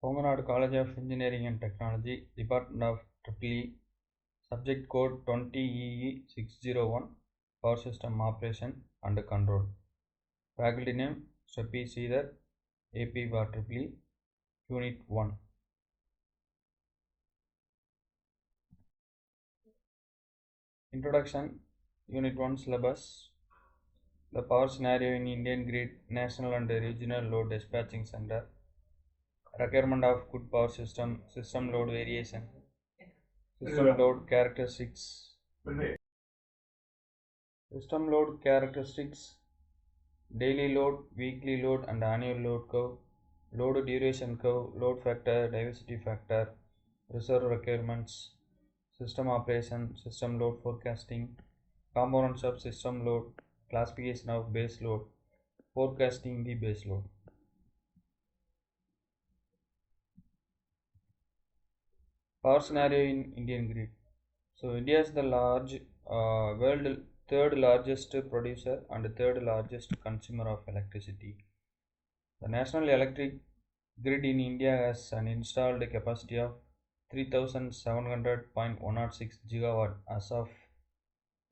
Ponganad College of Engineering and Technology, Department of EEE, Subject Code 20EE601, Power System Operation and Control. Faculty name Shapi Sridhar, AP Bar EEE, Unit 1. Introduction, Unit 1 syllabus. The power scenario in Indian grid, national and regional load dispatching center. Requirement of good power system, system load variation, system load characteristics. System load characteristics, daily load, weekly load and annual load curve, load duration curve, load factor, diversity factor, reserve requirements, system operation, system load forecasting, components of system load, classification of base load, forecasting the base load. Power scenario in Indian grid. So India is the world third largest producer and third largest consumer of electricity. The national electric grid in India has an installed capacity of 3700.106 gigawatt as of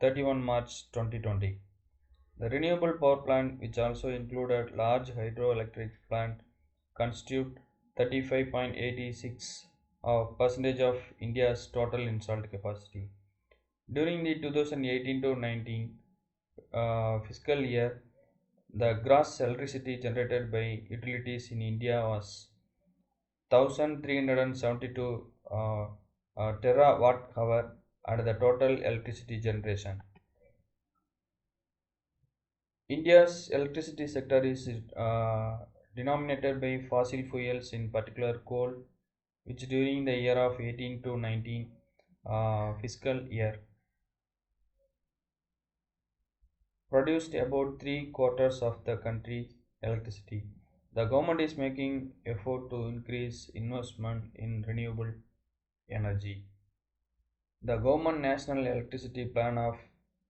31 March 2020. The renewable power plant, which also included large hydroelectric plant, constitute 35.86 percentage of India's total installed capacity. During the 2018 to 19 fiscal year, the gross electricity generated by utilities in India was 1372 terawatt hour and the total electricity generation. India's electricity sector is denominated by fossil fuels, in particular coal, which during the year of 18 to 19 fiscal year produced about 3/4 of the country's electricity. The government is making effort to increase investment in renewable energy. The government national electricity plan of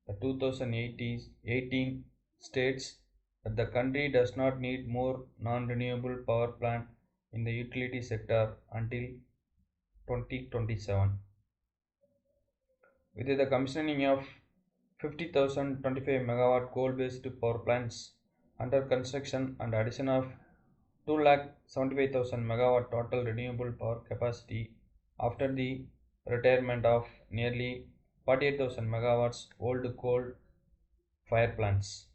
the 2018 states that the country does not need more non-renewable power plant in the utility sector until 2027. With the commissioning of 50,025 megawatt coal-based power plants under construction and addition of 2,75,000 megawatt total renewable power capacity after the retirement of nearly 48,000 megawatts old coal fire plants.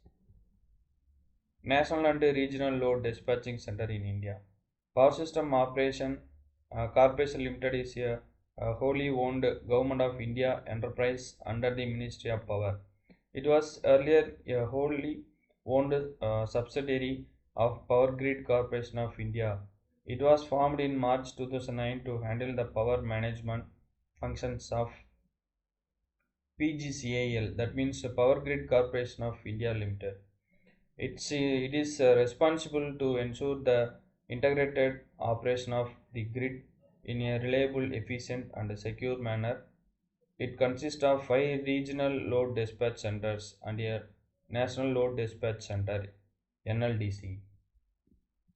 National and regional load dispatching center in India. Power System Operation Corporation Limited is a wholly owned Government of India enterprise under the Ministry of Power. It was earlier a wholly owned subsidiary of Power Grid Corporation of India. It was formed in March 2009 to handle the power management functions of PGCIL, that means Power Grid Corporation of India Limited. It is responsible to ensure the integrated operation of the grid in a reliable, efficient, and secure manner. It consists of 5 regional load dispatch centers and a national load dispatch center (NLDC).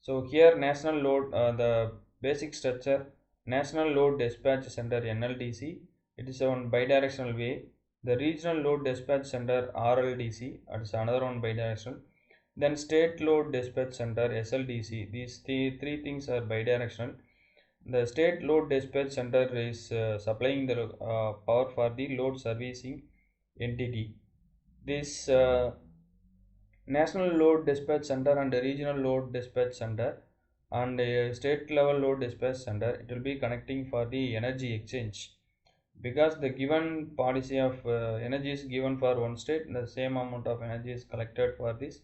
So here, the basic structure, National Load Dispatch Center (NLDC). It is on bidirectional way. The Regional Load Dispatch Center (RLDC), it is another one bidirectional. Then State Load Dispatch Center (SLDC). These three things are bidirectional. The State Load Dispatch Center is supplying the power for the load servicing entity. This National Load Dispatch Center and Regional Load Dispatch Center and State Level Load Dispatch Center, it will be connecting for the energy exchange, because the given policy of energy is given for one state, the same amount of energy is collected for this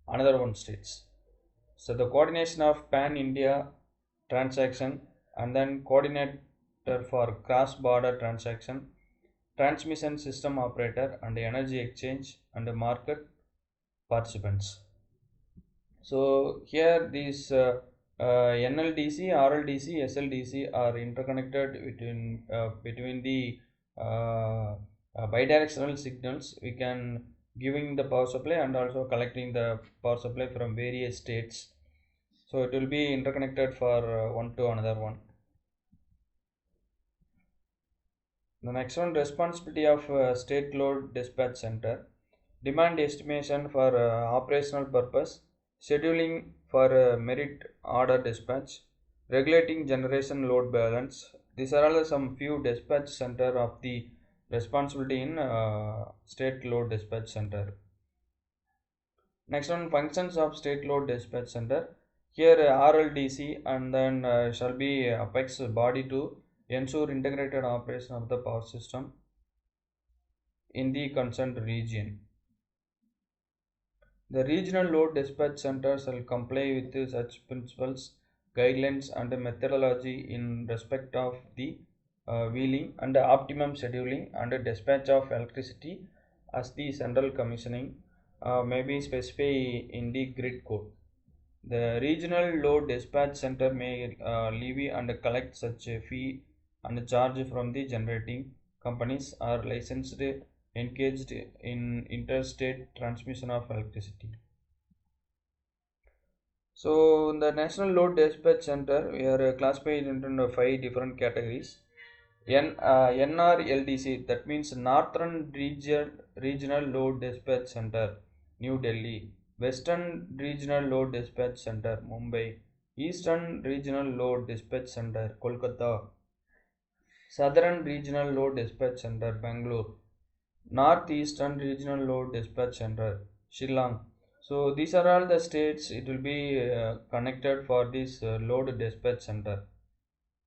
another one states. So the coordination of pan India transaction and then coordinator for cross border transaction, transmission system operator and energy exchange and market participants. So here these NLDC, RLDC, SLDC are interconnected between the bidirectional signals. We can giving the power supply and also collecting the power supply from various states. So it will be interconnected for one to another one. The next one, responsibility of state load dispatch center. Demand estimation for operational purpose, scheduling for merit order dispatch, regulating generation load balance. These are all some few dispatch center of the responsibility in state load dispatch center. Next one, functions of state load dispatch center. Here RLDC and then shall be apex body to ensure integrated operation of the power system in the concerned region. The regional load dispatch center shall comply with such principles, guidelines, and methodology in respect of the wheeling and optimum scheduling and dispatch of electricity as the central commissioning may be specified in the grid code. The regional load dispatch center may levy and collect such a fee and charge from the generating companies are licensed engaged in interstate transmission of electricity. So the National Load Dispatch Center, we are classified into five different categories. NRLDC, that means Regional Load Dispatch Center, New Delhi. Western Regional Load Dispatch Center, Mumbai. Eastern Regional Load Dispatch Center, Kolkata. Southern Regional Load Dispatch Center, Bangalore. Northeastern Regional Load Dispatch Center, Shillong. So these are all the states it will be connected for this load dispatch center.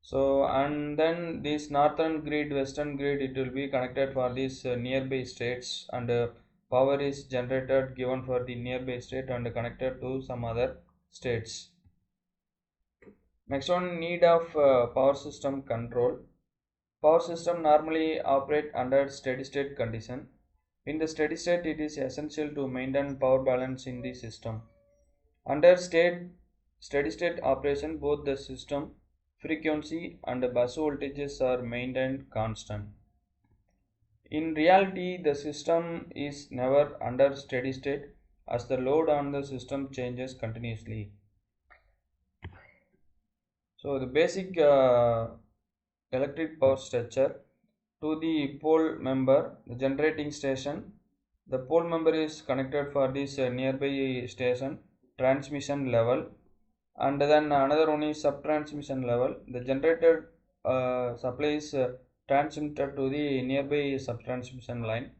So and then this northern grid, western grid, it will be connected for these nearby states, and power is generated given for the nearby state and connected to some other states. Next one, need of power system control. Power system normally operate under steady state condition. In the steady state, it is essential to maintain power balance in the system. Under steady state operation, both the system frequency and bus voltages are maintained constant. In reality, the system is never under steady state as the load on the system changes continuously. So the basic electric power structure, to the pole member, the generating station. The pole member is connected for this nearby station transmission level, and then another one is sub transmission level. The generator supplies transmitter to the nearby sub transmission line.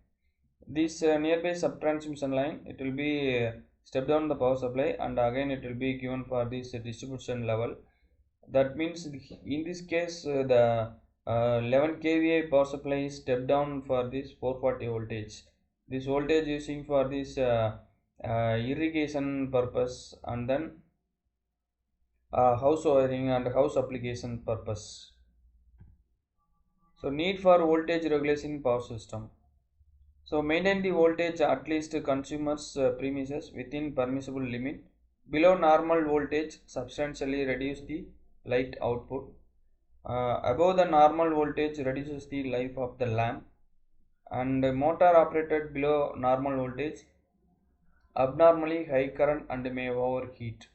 This nearby sub transmission line, it will be step down the power supply, and again it will be given for this distribution level. That means in this case the 11 kVA power supply is step down for this 440 voltage. This voltage using for this irrigation purpose, and then house wiring and house application purpose. So need for voltage regulation power system. So maintain the voltage at least consumers premises within permissible limit. Below normal voltage, substantially reduce the light output. Above the normal voltage, reduces the life of the lamp. And motor operated below normal voltage, abnormally high current and may overheat.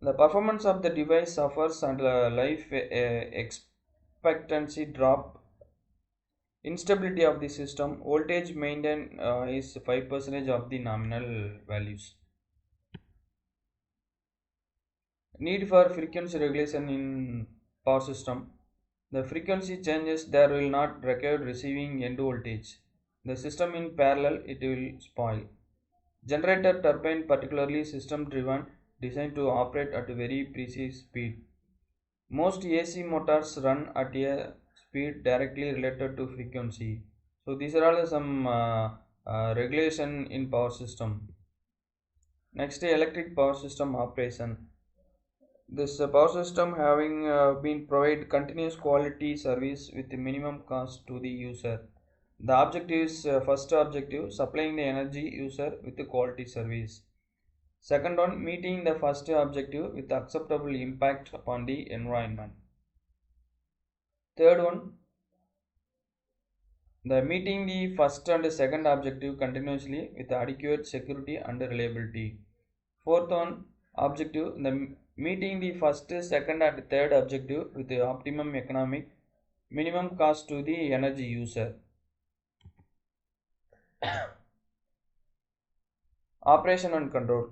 The performance of the device suffers and life expectancy drop. Instability of the system, voltage maintained is 5% of the nominal values. Need for frequency regulation in power system. The frequency changes, there will not require receiving end voltage. The system in parallel, it will spoil. Generator turbine, particularly system driven, designed to operate at a very precise speed. Most AC motors run at a speed directly related to frequency. So these are all some regulation in power system. Next, electric power system operation. This power system having been provide continuous quality service with the minimum cost to the user. The objective is first objective, supplying the energy user with the quality service. Second one, meeting the first objective with acceptable impact upon the environment. Third one, the meeting the first and second objective continuously with adequate security and reliability. Fourth one, objective, meeting the first, second and third objective with the optimum economic minimum cost to the energy user. Operation and control.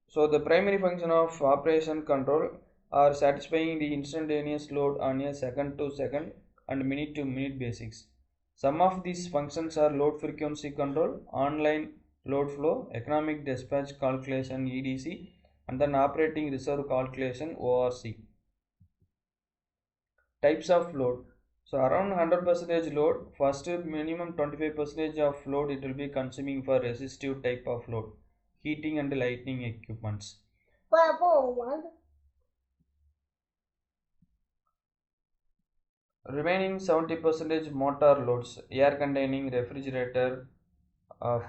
So the primary function of operation control are satisfying the instantaneous load on a second to second and minute to minute basis. Some of these functions are load frequency control, online load flow, economic dispatch calculation EDC, and then operating reserve calculation ORC. Types of load. So around 100% load, first minimum 25% of load it will be consuming for resistive type of load, heating and lighting equipments. Remaining 70% motor loads, air conditioning, refrigerator,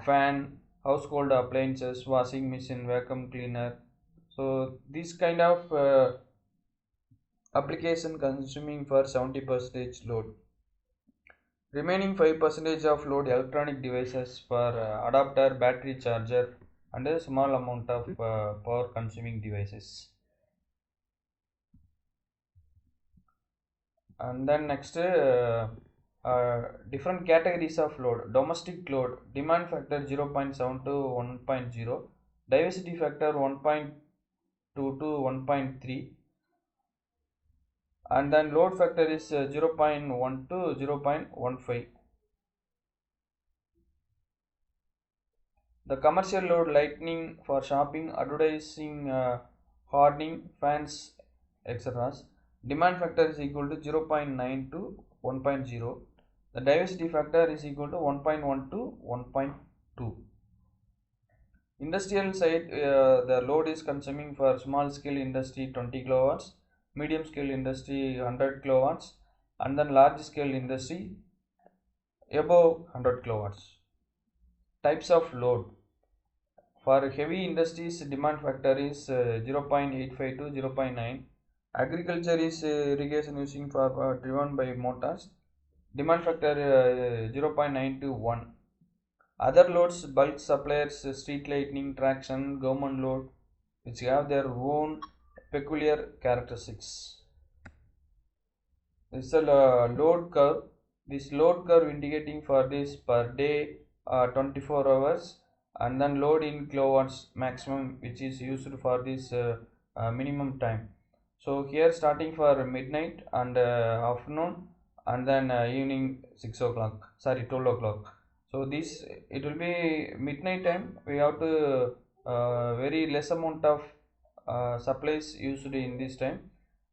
fan, household appliances, washing machine, vacuum cleaner. So this kind of application consuming for 70% load. Remaining 5% of load, electronic devices for adapter, battery charger, and a small amount of power consuming devices. And then next, different categories of load. Domestic load, demand factor 0.7 to 1.0, diversity factor 1.2 to 1.3, and then load factor is 0.1 to 0.15. The commercial load, lighting for shopping, advertising, hardening, fans, etc. Demand factor is equal to 0.9 to 1.0. The diversity factor is equal to 1.1 to 1.2. Industrial side, the load is consuming for small scale industry 20 kilowatts, medium scale industry 100 kilowatts, and then large scale industry above 100 kilowatts. Types of load. For heavy industries, demand factor is 0.85 to 0.9. Agriculture is irrigation using for driven by motors. Demand factor 0.9 to 1. Other loads, bulk suppliers, street lighting, traction, government load, which have their own peculiar characteristics. This is a load curve. This load curve indicating for this per day 24 hours, and then load in kilowatts maximum, which is used for this minimum time. So here starting for midnight and afternoon, and then evening 12 o'clock. So this it will be midnight time. We have to very less amount of supplies used in this time.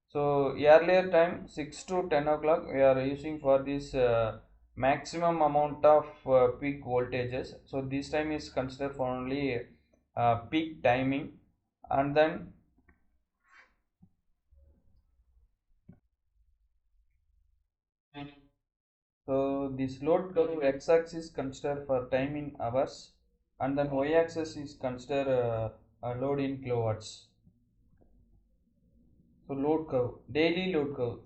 So earlier time 6 to 10 o'clock we are using for this maximum amount of peak voltages. So this time is considered for only peak timing, and then so this load curve x-axis considered for time in hours, and then y-axis is considered load in kilowatts. So load curve, daily load curve.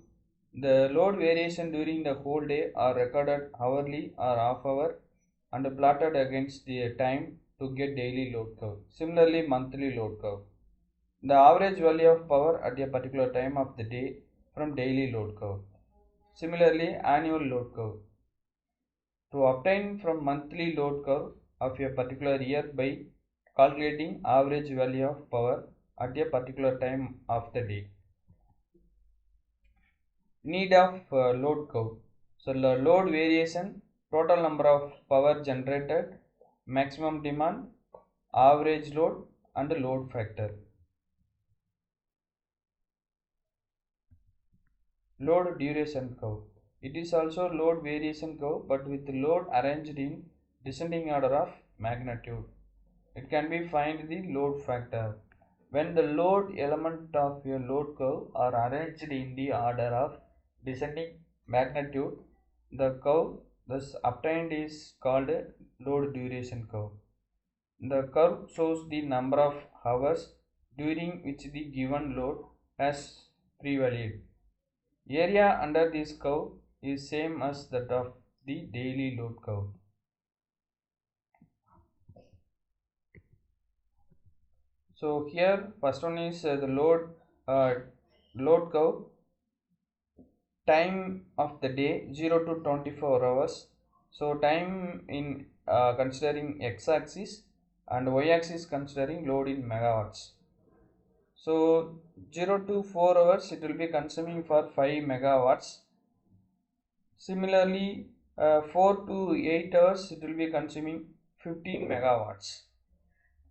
The load variation during the whole day are recorded hourly or half hour and plotted against the time to get daily load curve. Similarly, monthly load curve. The average value of power at a particular time of the day from daily load curve. Similarly, annual load curve. To obtain from monthly load curve of a particular year by calculating average value of power at a particular time of the day. Need of load curve. So load variation, total number of power generated, maximum demand, average load, and load factor. Load duration curve. It is also load variation curve, but with load arranged in descending order of magnitude. It can be find the load factor. When the load element of a load curve are arranged in the order of descending magnitude, the curve thus obtained is called a load duration curve. The curve shows the number of hours during which the given load has prevailed. Area under this curve is same as that of the daily load curve. So here first one is the uh, load curve, time of the day 0 to 24 hours. So time in considering x-axis and y-axis considering load in megawatts. So 0 to 4 hours it will be consuming for 5 megawatts. Similarly, 4 to 8 hours it will be consuming 15 megawatts,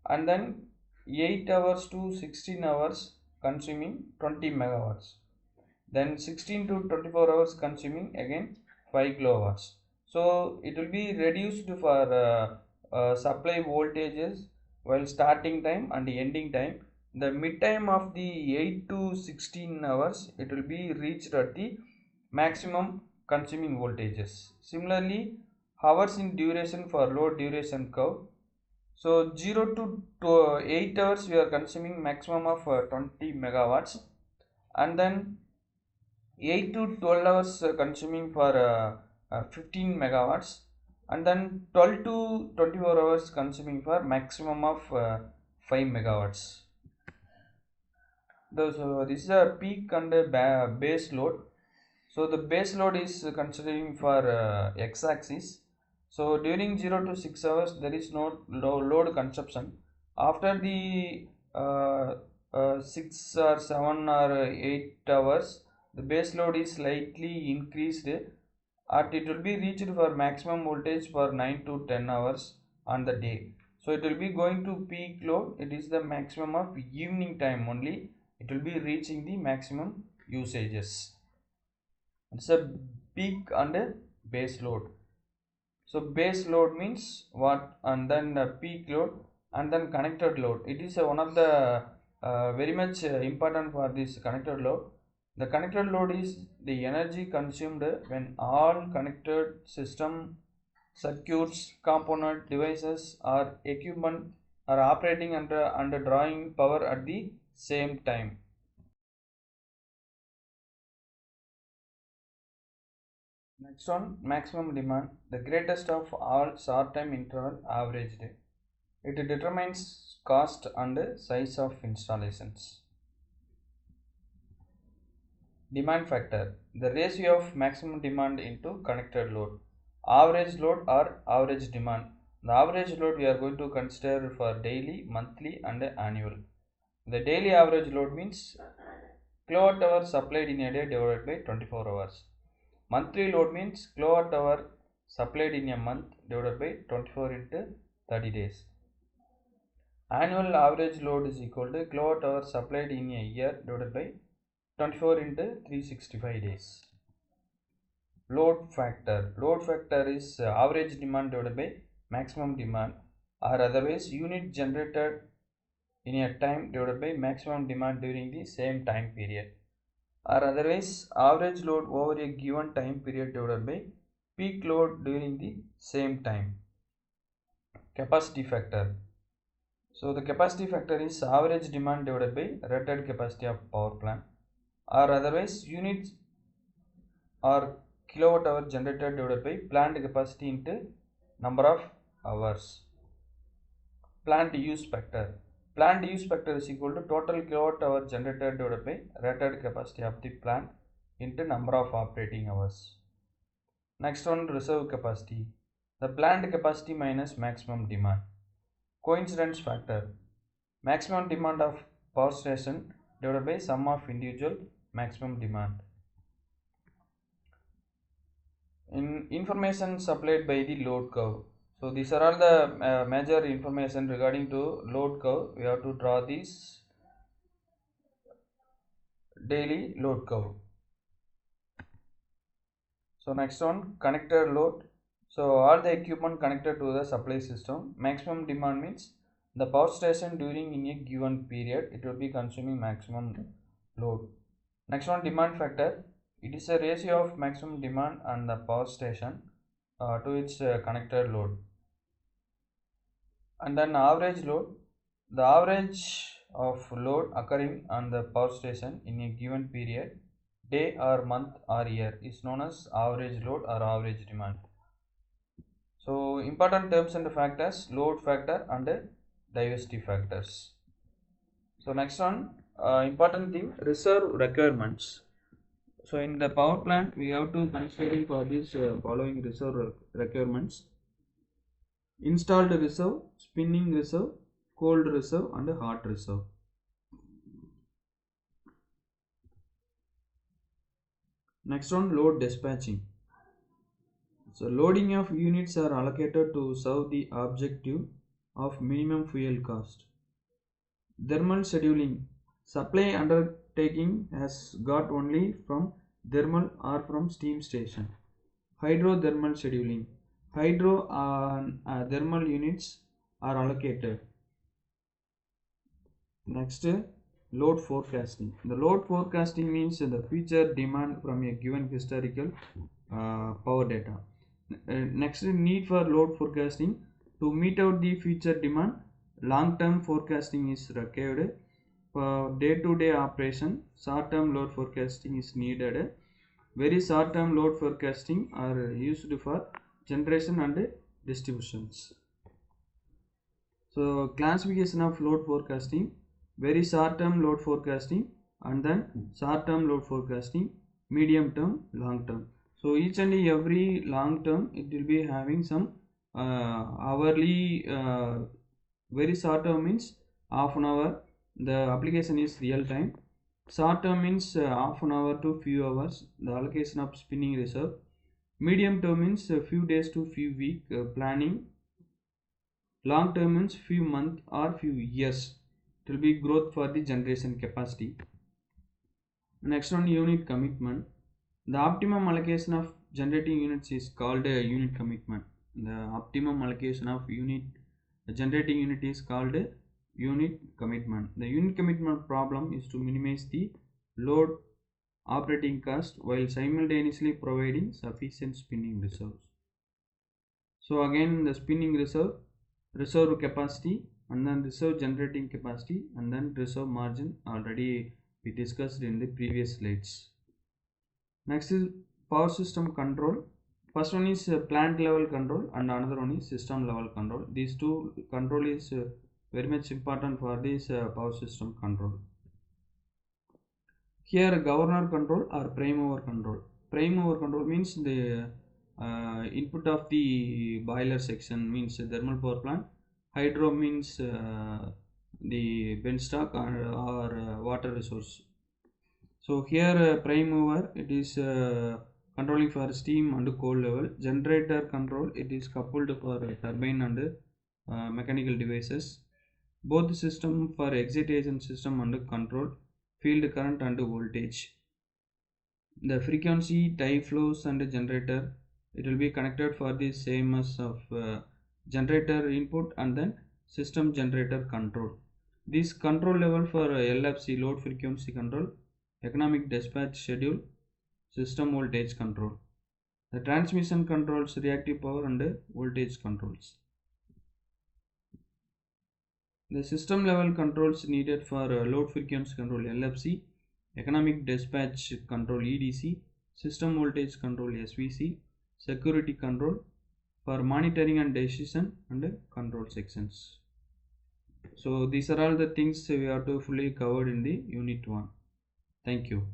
and then 8 hours to 16 hours consuming 20 megawatts, then 16 to 24 hours consuming again 5 kilowatts. So it will be reduced for supply voltages while starting time and ending time. The mid time of the 8 to 16 hours it will be reached at the maximum consuming voltages. Similarly, hours in duration for load duration curve. So 0 to 8 hours we are consuming maximum of 20 megawatts, and then 8 to 12 hours consuming for 15 megawatts, and then 12 to 24 hours consuming for maximum of 5 megawatts. So this is a peak and a base load. So the base load is considering for x-axis. So during 0 to 6 hours there is no load consumption. After the 6 or 7 or 8 hours the base load is slightly increased, and it will be reached for maximum voltage for 9 to 10 hours on the day. So it will be going to peak load. It is the maximum of evening time only. It will be reaching the maximum usages. It's a peak and a base load. So base load means what, and then peak load, and then connected load. It is one of the very much important for this connected load. The connected load is the energy consumed when all connected system, circuits, component, devices or equipment are operating under drawing power at the same time. Next one, maximum demand, the greatest of all short-time interval averaged. It determines cost and size of installations. Demand factor, the ratio of maximum demand into connected load. Average load or average demand. The average load we are going to consider for daily, monthly and annual. The daily average load means kilowatt hour supplied in a day divided by 24 hours. Monthly load means kilowatt hour supplied in a month divided by 24 into 30 days. Annual average load is equal to kilowatt hour supplied in a year divided by 24 into 365 days. Load factor. Load factor is average demand divided by maximum demand, or otherwise unit generated in a time divided by maximum demand during the same time period, or otherwise average load over a given time period divided by peak load during the same time. Capacity factor. So the capacity factor is average demand divided by rated capacity of power plant, or otherwise units or kilowatt hour generated divided by plant capacity into number of hours. Plant use factor. Plant use factor is equal to total kilowatt hour generated divided by rated capacity of the plant into number of operating hours. Next one, reserve capacity. The plant capacity minus maximum demand. Coincidence factor. Maximum demand of power station divided by sum of individual maximum demand. In information supplied by the load curve. So these are all the major information regarding to load curve. We have to draw this daily load curve. So next one, connected load. So all the equipment connected to the supply system. Maximum demand means the power station during in a given period it will be consuming maximum load. Next one, demand factor. It is a ratio of maximum demand and the power station to its connected load. And then average load, the average of load occurring on the power station in a given period, day or month or year, is known as average load or average demand. So important terms and factors, load factor and diversity factors. So next one, important thing, reserve requirements. So in the power plant, we have to consider for these following reserve requirements: installed reserve, spinning reserve, cold reserve, and hot reserve. Next one, load dispatching. So loading of units are allocated to serve the objective of minimum fuel cost. Thermal scheduling. Supply undertaking has got only from thermal or from steam station. Hydrothermal scheduling. Hydro and thermal units are allocated. Next, load forecasting. The load forecasting means the future demand from a given historical power data. Next, need for load forecasting. To meet out the future demand, long-term forecasting is required. For day-to-day operation, short-term load forecasting is needed. Very short-term load forecasting are used for generation and distributions. So classification of load forecasting: very short term load forecasting, and then short term load forecasting, medium term, long term. So each and every long term it will be having some hourly. Very short term means half an hour, the application is real time. Short term means half an hour to few hours, the allocation of spinning reserve. Medium term means a few days to few week planning. Long term means few months or few years. It will be growth for the generation capacity. Next one, unit commitment. The optimum allocation of generating units is called a unit commitment. The optimum allocation of generating unit is called a unit commitment. The unit commitment problem is to minimize the load operating cost while simultaneously providing sufficient spinning reserves. So again, the spinning reserve capacity, and then reserve generating capacity, and then reserve margin, already we discussed in the previous slides. Next is power system control. First one is plant level control and another one is system level control. These two control is very much important for this power system control. Here governor control or prime mover control. Prime mover control means the input of the boiler section means thermal power plant. Hydro means the benstock or water resource. So here prime mover it is controlling for steam and cold level. Generator control it is coupled for turbine and mechanical devices. Both system for excitation system and control field current and voltage. The frequency, tie flows and generator it will be connected for the same as of generator input and then system generator control. This control level for LFC, load frequency control, economic dispatch schedule, system voltage control. The transmission controls reactive power and voltage controls. The system level controls needed for load frequency control LFC, economic dispatch control EDC, system voltage control SVC, security control for monitoring and decision and control sections. So these are all the things we have to fully covered in the unit 1. Thank you.